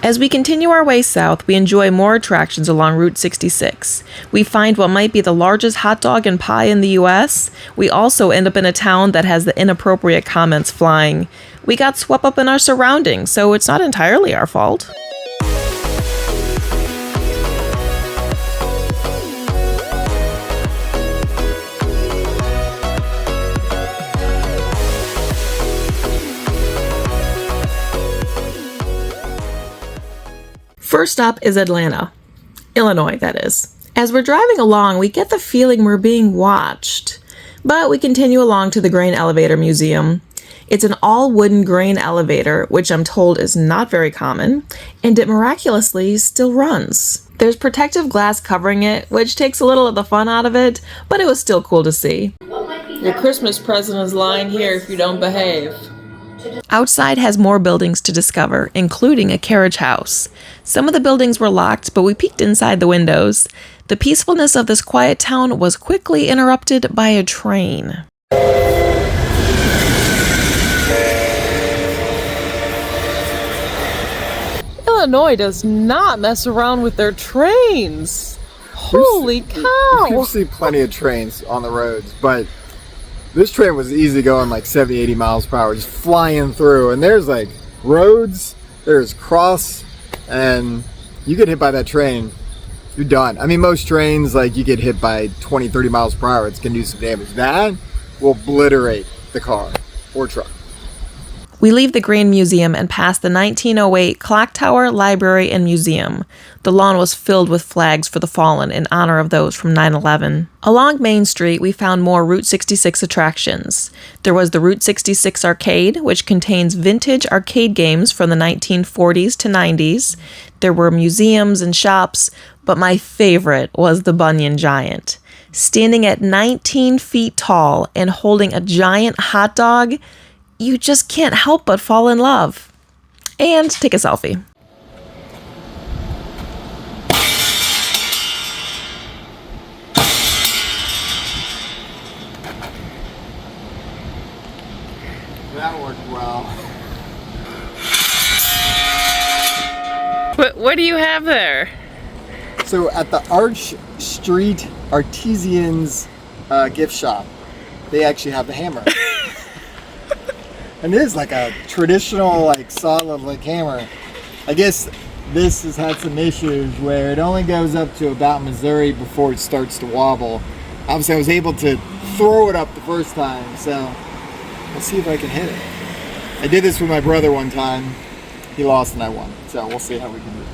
As we continue our way south, we enjoy more attractions along Route 66. We find what might be the largest hot dog and pie in the US. We also end up in a town that has the inappropriate comments flying. We got swept up in our surroundings, so it's not entirely our fault. First up is Atlanta, Illinois, that is. As we're driving along, we get the feeling we're being watched. But we continue along to the Grain Elevator Museum. It's an all-wooden grain elevator, which I'm told is not very common, and it miraculously still runs. There's protective glass covering it, which takes a little of the fun out of it, but it was still cool to see. Your Christmas present is lying here if you don't behave. Outside has more buildings to discover, including a carriage house. Some of the buildings were locked, but we peeked inside the windows. The peacefulness of this quiet town was quickly interrupted by a train. Illinois does not mess around with their trains. Holy cow! We've seen plenty of trains on the roads, but this train was easy going like 70, 80 miles per hour, just flying through. And there's like roads, there's cross, and you get hit by that train, you're done. I mean, most trains, like you get hit by 20, 30 miles per hour, it's gonna do some damage. That will obliterate the car or truck. We leave the Grain Museum and pass the 1908 Clock Tower, Library, and Museum. The lawn was filled with flags for the fallen in honor of those from 9/11. Along Main Street, we found more Route 66 attractions. There was the Route 66 Arcade, which contains vintage arcade games from the 1940s to 90s. There were museums and shops, but my favorite was the Bunyan Giant. Standing at 19 feet tall and holding a giant hot dog, you just can't help but fall in love. And take a selfie. That worked well. What do you have there? So at the Arch Street Artisans gift shop, they actually have the hammer. And it is like a traditional, like solid, like hammer. I guess this has had some issues where it only goes up to about Missouri before it starts to wobble. Obviously, I was able to throw it up the first time, so let's see if I can hit it. I did this with my brother one time. He lost and I won, so we'll see how we can do it.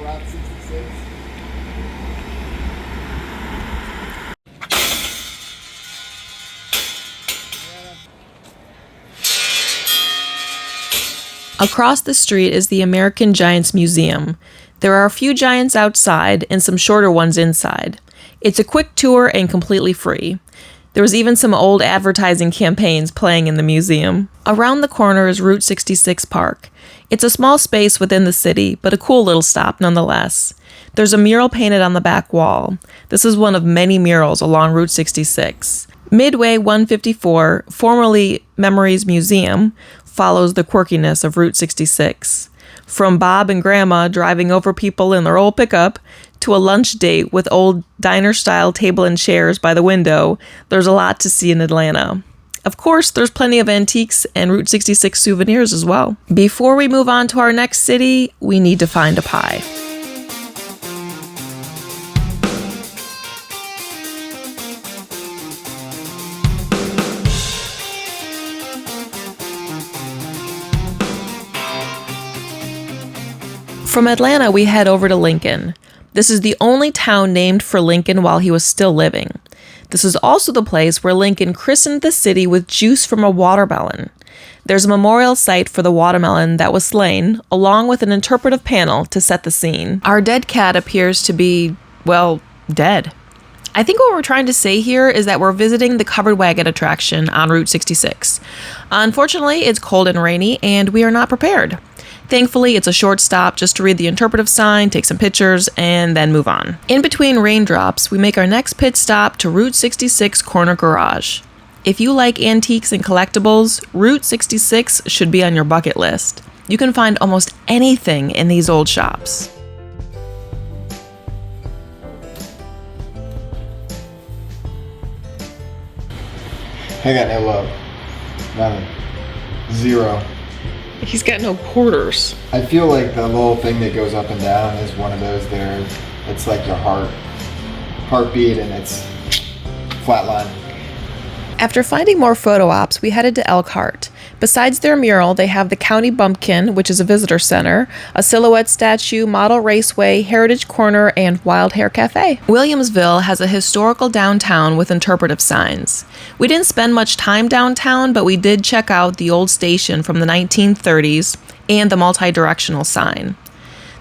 Route 66. Across the street is the American Giants Museum. There are a few giants outside and some shorter ones inside. It's a quick tour and completely free. There was even some old advertising campaigns playing in the museum. Around the corner is Route 66 Park. It's a small space within the city, but a cool little stop nonetheless. There's a mural painted on the back wall. This is one of many murals along Route 66. Midway 154, formerly Memories Museum, follows the quirkiness of Route 66. From Bob and Grandma driving over people in their old pickup to a lunch date with old diner-style table and chairs by the window, there's a lot to see in Atlanta. Of course, there's plenty of antiques and Route 66 souvenirs as well. Before we move on to our next city, we need to find a pie. From Atlanta, we head over to Lincoln. This is the only town named for Lincoln while he was still living. This is also the place where Lincoln christened the city with juice from a watermelon. There's a memorial site for the watermelon that was slain, along with an interpretive panel to set the scene. Our dead cat appears to be, well, dead. I think what we're trying to say here is that we're visiting the covered wagon attraction on Route 66. Unfortunately, it's cold and rainy, and we are not prepared. Thankfully, it's a short stop just to read the interpretive sign, take some pictures, and then move on. In between raindrops, we make our next pit stop to Route 66 Corner Garage. If you like antiques and collectibles, Route 66 should be on your bucket list. You can find almost anything in these old shops. I got no love. Nothing. Zero. He's got no quarters. I feel like the little thing that goes up and down is one of those there. It's like your heartbeat, and it's flatline. After finding more photo ops, we headed to Elkhart. Besides their mural, they have the County Bumpkin, which is a visitor center, a silhouette statue, model raceway, heritage corner, and wild hair cafe. Williamsville has a historical downtown with interpretive signs. We didn't spend much time downtown, but we did check out the old station from the 1930s and the multi-directional sign.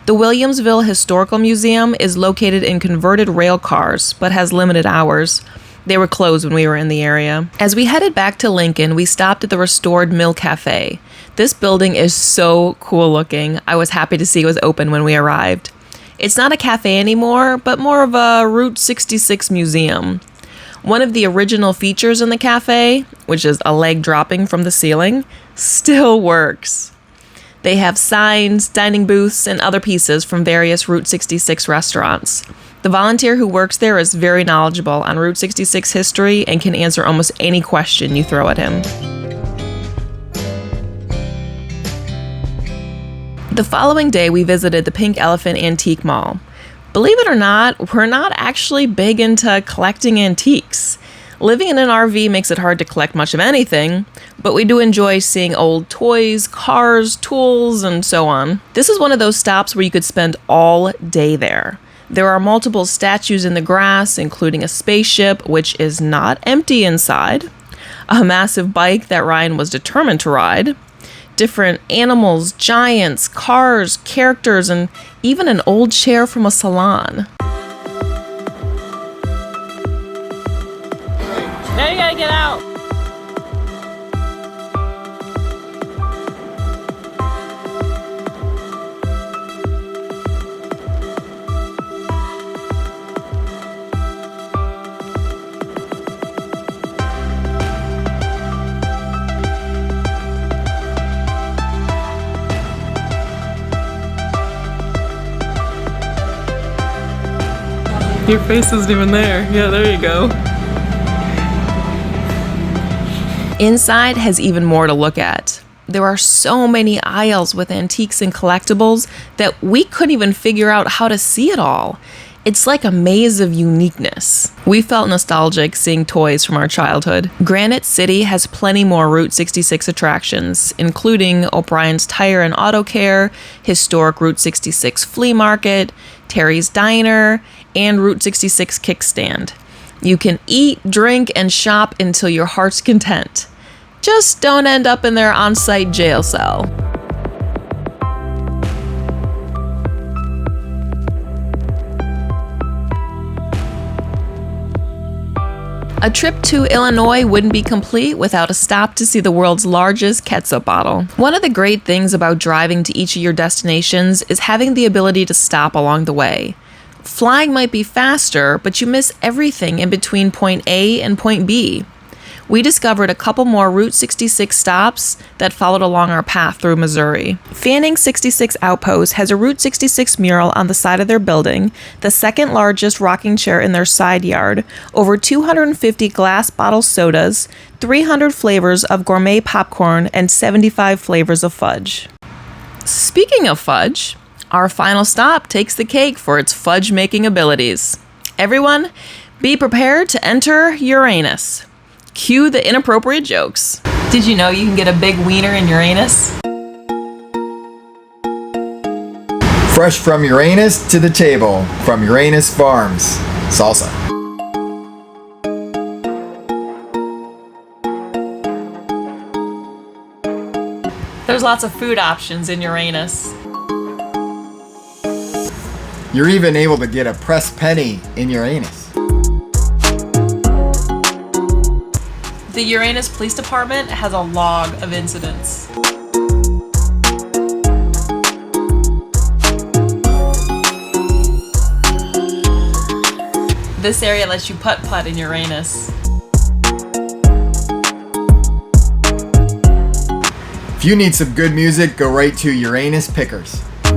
The Williamsville Historical Museum is located in converted rail cars, but has limited hours. They were closed when we were in the area. As we headed back to Lincoln, we stopped at the restored Mill Cafe. This building is so cool looking. I was happy to see it was open when we arrived. It's not a cafe anymore, but more of a Route 66 museum. One of the original features in the cafe, which is a leg dropping from the ceiling, still works. They have signs, dining booths, and other pieces from various Route 66 restaurants. The volunteer who works there is very knowledgeable on Route 66 history and can answer almost any question you throw at him. The following day, we visited the Pink Elephant Antique Mall. Believe it or not, we're not actually big into collecting antiques. Living in an RV makes it hard to collect much of anything, but we do enjoy seeing old toys, cars, tools, and so on. This is one of those stops where you could spend all day there. There are multiple statues in the grass, including a spaceship, which is not empty inside, a massive bike that Ryan was determined to ride, different animals, giants, cars, characters, and even an old chair from a salon. Now you gotta get out. Your face isn't even there. Yeah, there you go. Inside has even more to look at. There are so many aisles with antiques and collectibles that we couldn't even figure out how to see it all. It's like a maze of uniqueness. We felt nostalgic seeing toys from our childhood. Granite City has plenty more Route 66 attractions, including O'Brien's Tire and Auto Care, historic Route 66 Flea Market, Terry's Diner, and Route 66 Kickstand. You can eat, drink, and shop until your heart's content. Just don't end up in their on-site jail cell. A trip to Illinois wouldn't be complete without a stop to see the world's largest ketchup bottle. One of the great things about driving to each of your destinations is having the ability to stop along the way. Flying might be faster, but you miss everything in between point A and point B. We discovered a couple more Route 66 stops that followed along our path through Missouri. Fanning 66 Outpost has a Route 66 mural on the side of their building, the second largest rocking chair in their side yard, over 250 glass bottle sodas, 300 flavors of gourmet popcorn, and 75 flavors of fudge. Speaking of fudge, our final stop takes the cake for its fudge-making abilities. Everyone, be prepared to enter Uranus. Cue the inappropriate jokes. Did you know you can get a big wiener in Uranus? Fresh from Uranus to the table, from Uranus Farms. Salsa. There's lots of food options in Uranus. You're even able to get a pressed penny in Uranus. The Uranus Police Department has a log of incidents. This area lets you putt-putt in Uranus. If you need some good music, go right to Uranus Pickers. Hi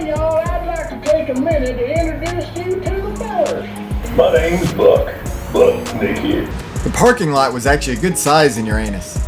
y'all, I'd like to take a minute to introduce you to the fellas. My name's Buck Nick here. The parking lot was actually a good size in Uranus.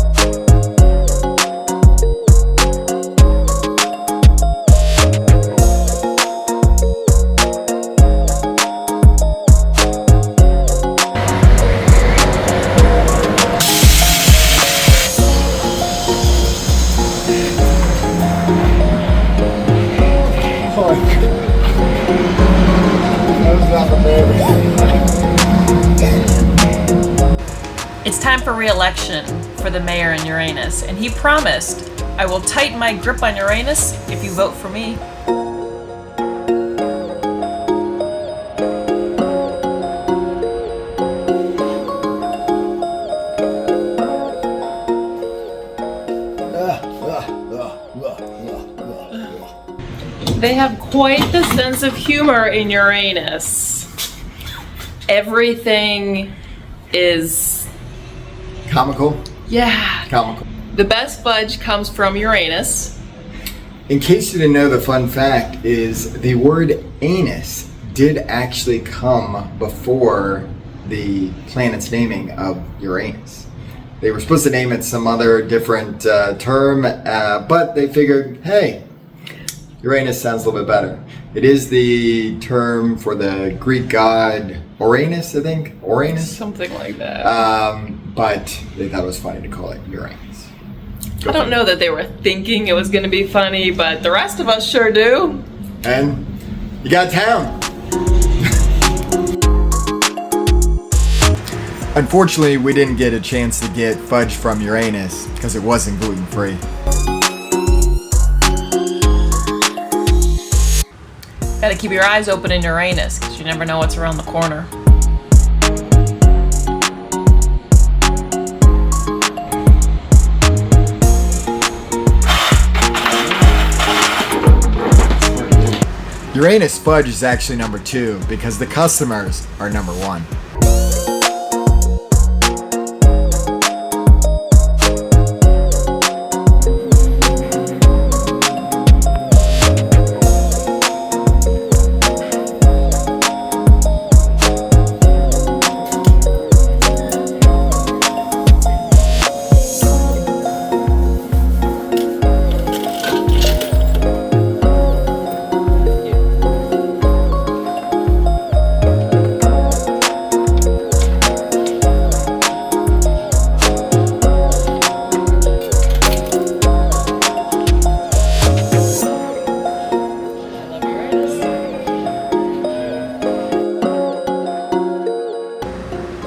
It's time for re-election for the mayor in Uranus, and he promised, "I will tighten my grip on Uranus if you vote for me." They have quite the sense of humor in Uranus. Everything is, Comical? yeah. Comical. The best fudge comes from Uranus. In case you didn't know, the fun fact is the word anus did actually come before the planet's naming of Uranus. They were supposed to name it some other different term, but they figured, hey, Uranus sounds a little bit better. It is the term for the Greek god Uranus, I think. Uranus? Something like that. But they thought it was funny to call it Uranus. I don't know that they were thinking it was going to be funny, but the rest of us sure do. And you got town. Unfortunately, we didn't get a chance to get fudge from Uranus because it wasn't gluten-free. Gotta keep your eyes open in Uranus, because you never know what's around the corner. Uranus fudge is actually number 2 because the customers are number 1.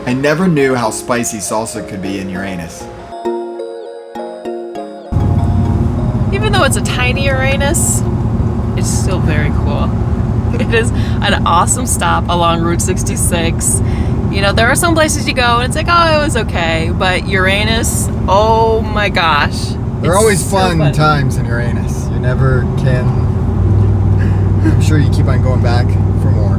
I never knew how spicy salsa could be in Uranus. Even though it's a tiny Uranus, it's still very cool. It is an awesome stop along Route 66. You know, there are some places you go and it's like, oh, it was okay. But Uranus, oh my gosh. There are it's always so fun times in Uranus. You never can. I'm sure you keep on going back for more.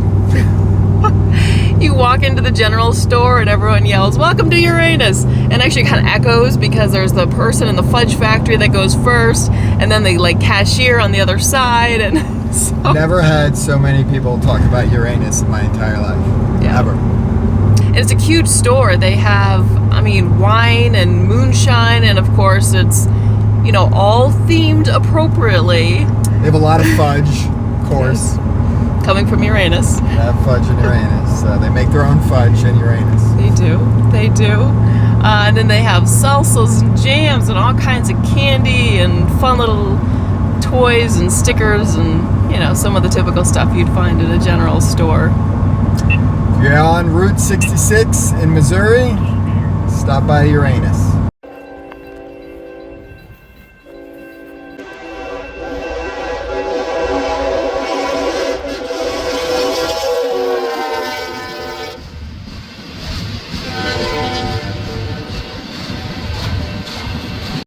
You walk into the general store and everyone yells, "Welcome to Uranus!" And actually kind of echoes because there's the person in the fudge factory that goes first, and then the cashier on the other side, and so Never had so many people talk about Uranus in my entire life. Yeah. Ever. And it's a huge store. They have, wine and moonshine, and of course it's, all themed appropriately. They have a lot of fudge, of course. Coming from Uranus. They have fudge in Uranus. They make their own fudge in Uranus. They do. And then they have salsas and jams and all kinds of candy and fun little toys and stickers and, some of the typical stuff you'd find at a general store. If you're on Route 66 in Missouri, stop by Uranus.